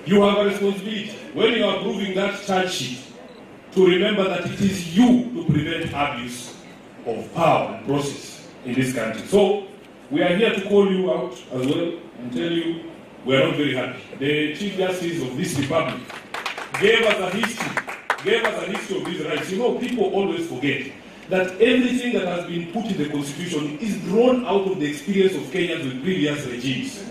You have a responsibility when you are approving that charge sheet to remember that it is you to prevent abuse of power and process in this country. So we are here to call you out as well and tell you we are not very happy. The Chief Justice of this Republic gave us a history of these rights. You know, people always forget that everything that has been put in the Constitution is drawn out of the experience of Kenyans with previous regimes.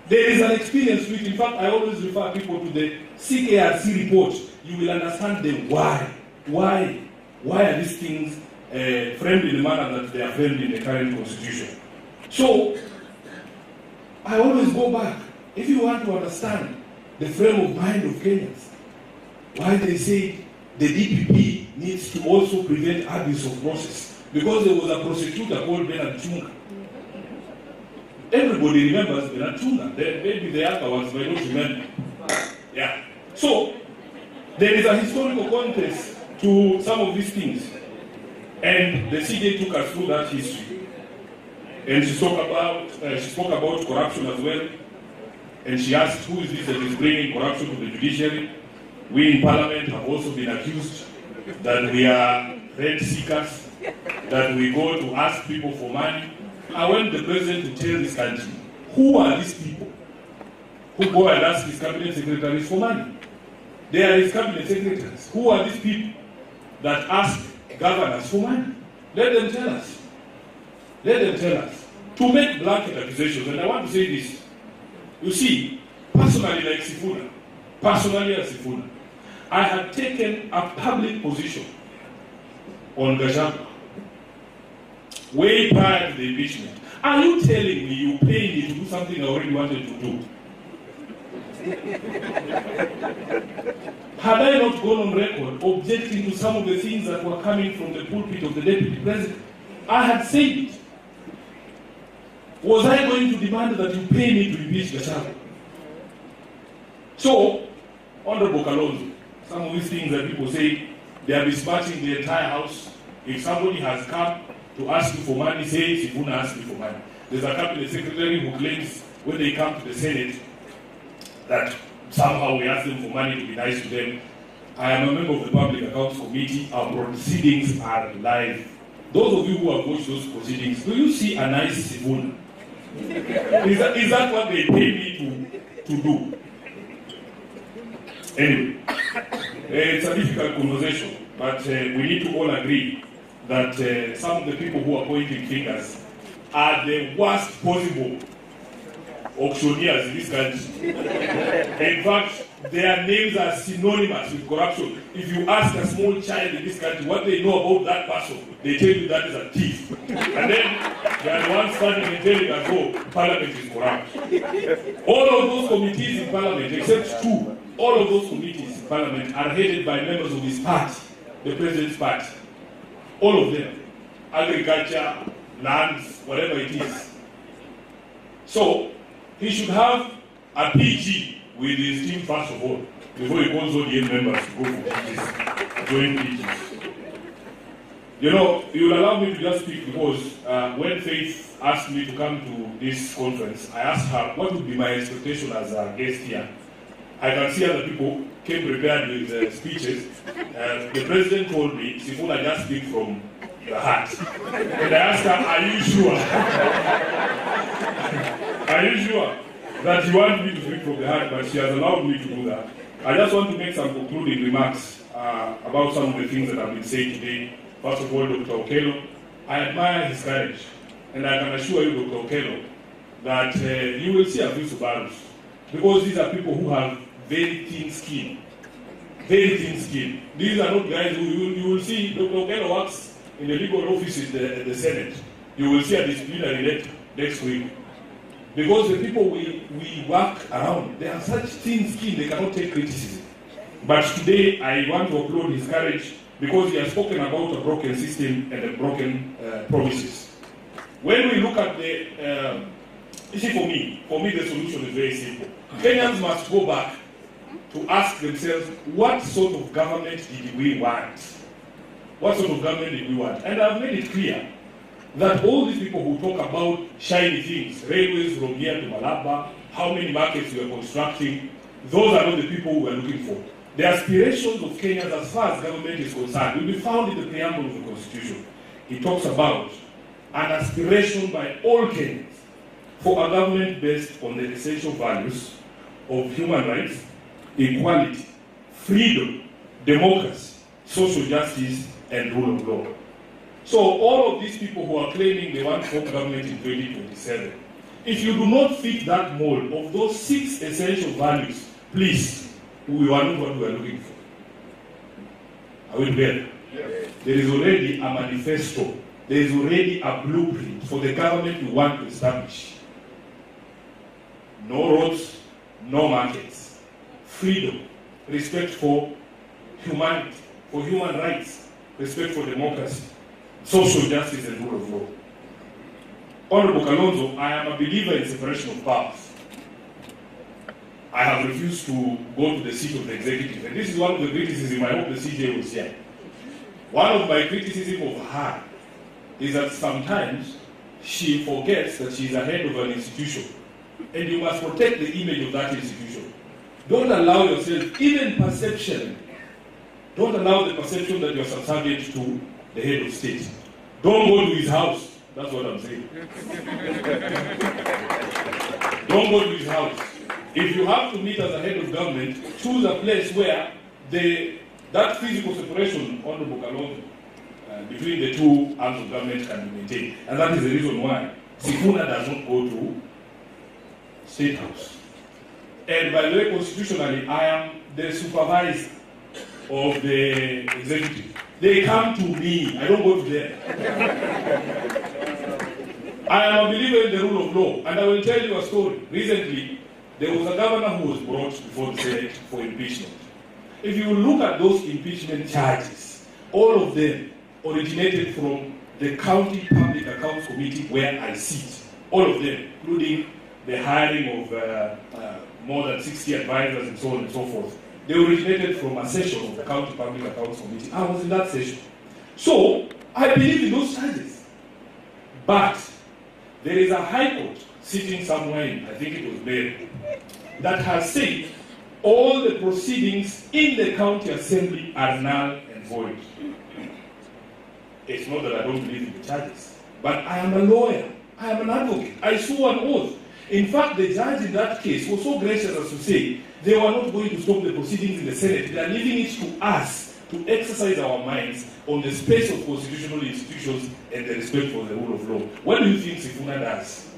There is an experience to it. In fact, I always refer people to the CKRC report. You will understand the why. Why are these things framed in the manner that they are framed in the current Constitution? So, I always go back. If you want to understand the frame of mind of Kenyans, why they say the DPP needs to also prevent abuse of process. Because there was a prosecutor called Bernard Chunga. Everybody remembers Bernard Chunga. Maybe the other ones may not remember. Yeah. So, there is a historical context to some of these things. And the CJ took us through that history. And she spoke about corruption as well. And she asked, who is this that is bringing corruption to the judiciary? We in Parliament have also been accused that we are rent seekers, that we go to ask people for money. I want the president to tell this country, who are these people who go and ask his cabinet secretaries for money? They are his cabinet secretaries. Who are these people that ask governors for money? Let them tell us. Let them tell us. To make blanket accusations, and I want to say this. You see, personally like Sifuna, I had taken a public position on Gachagua way prior to the impeachment. Are you telling me you paid me to do something I already wanted to do? Had I not gone on record objecting to some of the things that were coming from the pulpit of the Deputy President? I had said it. Was I going to demand that you pay me to impeach Gachagua? So, Honorable Kalonzo, some of these things that people say, they are besmirching the entire house. If somebody has come to ask you for money, say Sifuna asked you for money. There's a cabinet secretary who claims when they come to the Senate that somehow we ask them for money to be nice to them. I am a member of the Public Accounts Committee. Our proceedings are live. Those of you who have watched those proceedings, do you see a nice Sifuna? Is that what they pay me to do? Anyway, it's a difficult conversation, but we need to all agree that some of the people who are pointing fingers are the worst possible auctioneers in this country. In fact, their names are synonymous with corruption. If you ask a small child in this country what they know about that person, they tell you that is a thief. And then they are the ones standing and telling us, oh, Parliament is corrupt. All of those committees in Parliament, except two, all of those committees in Parliament are headed by members of his party, the President's party. All of them. Agriculture, lands, whatever it is. So, he should have a PG with his team first of all, before he calls all the members to go for PGs, join PGs. You know, you will allow me to just speak because when Faith asked me to come to this conference, I asked her what would be my expectation as a guest here. I can see other people came prepared with speeches. The president told me, Sifuna just speak from the heart. And I asked her, are you sure? Are you sure that you want me to speak from the heart? But she has allowed me to do that. I just want to make some concluding remarks about some of the things that have been said today. First of all, Dr. Okello, I admire his courage. And I can assure you, Dr. Okello, that you will see a few Subarus. Because these are people who have very thin skin. Very thin skin. These are not guys who you will see. Dr. Okello works in the legal office in the Senate. You will see a disciplinary letter next week. Because the people we work around, they have such thin skin, they cannot take criticism. But today, I want to applaud his courage because he has spoken about a broken system and a broken promises. When we look at the, you see, for me the solution is very simple. Kenyans must go back to ask themselves, what sort of government did we want? What sort of government did we want? And I've made it clear that all these people who talk about shiny things, railways from here to Malaba, how many markets we are constructing, those are not the people we are looking for. The aspirations of Kenyans as far as government is concerned will be found in the preamble of the Constitution. It talks about an aspiration by all Kenyans for a government based on the essential values of human rights, equality, freedom, democracy, social justice, and rule of law. So all of these people who are claiming they want form government in 2027, if you do not fit that mold of those 6 essential values, please, we are not what we are looking for. Are we together? Yes. There is already a manifesto. There is already a blueprint for the government we want to establish. No roads, no markets, freedom, respect for humanity, for human rights, respect for democracy, social justice, and rule of law. Honorable Kalonzo, I am a believer in separation of powers. I have refused to go to the seat of the executive, and this is one of the criticisms I hope the CJ will share. One of my criticisms of her is that sometimes she forgets that she is a head of an institution, and you must protect the image of that institution. Don't allow yourself, even perception, don't allow the perception that you are subservient to the head of state. Don't go to his house. That's what I'm saying. Don't go to his house. If you have to meet as a head of government, choose a place where that physical separation, Honorable Kalonzo, between the two arms of government can be maintained. And that is the reason why Sifuna does not go to State House. And by the way, constitutionally, I am the supervisor of the executive. They come to me, I don't go to them. I am a believer in the rule of law, and I will tell you a story. Recently, there was a governor who was brought before the Senate for impeachment. If you look at those impeachment charges, all of them originated from the County Public Accounts Committee where I sit. All of them, including the hiring of more than 60 advisors and so on and so forth. They originated from a session of the County Public Accounts Committee. I was in that session. So, I believe in those charges. But there is a High Court sitting somewhere in, I think it was there, that has said all the proceedings in the county assembly are null and void. It's not that I don't believe in the charges, but I am a lawyer. I am an advocate. I swore an oath. In fact, the judge in that case was so gracious as to say they were not going to stop the proceedings in the Senate. They are leaving it to us to exercise our minds on the space of constitutional institutions and the respect for the rule of law. What do you think Sifuna does?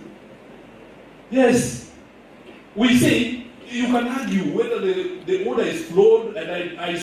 Yes. We say you can argue whether the order is flawed, and I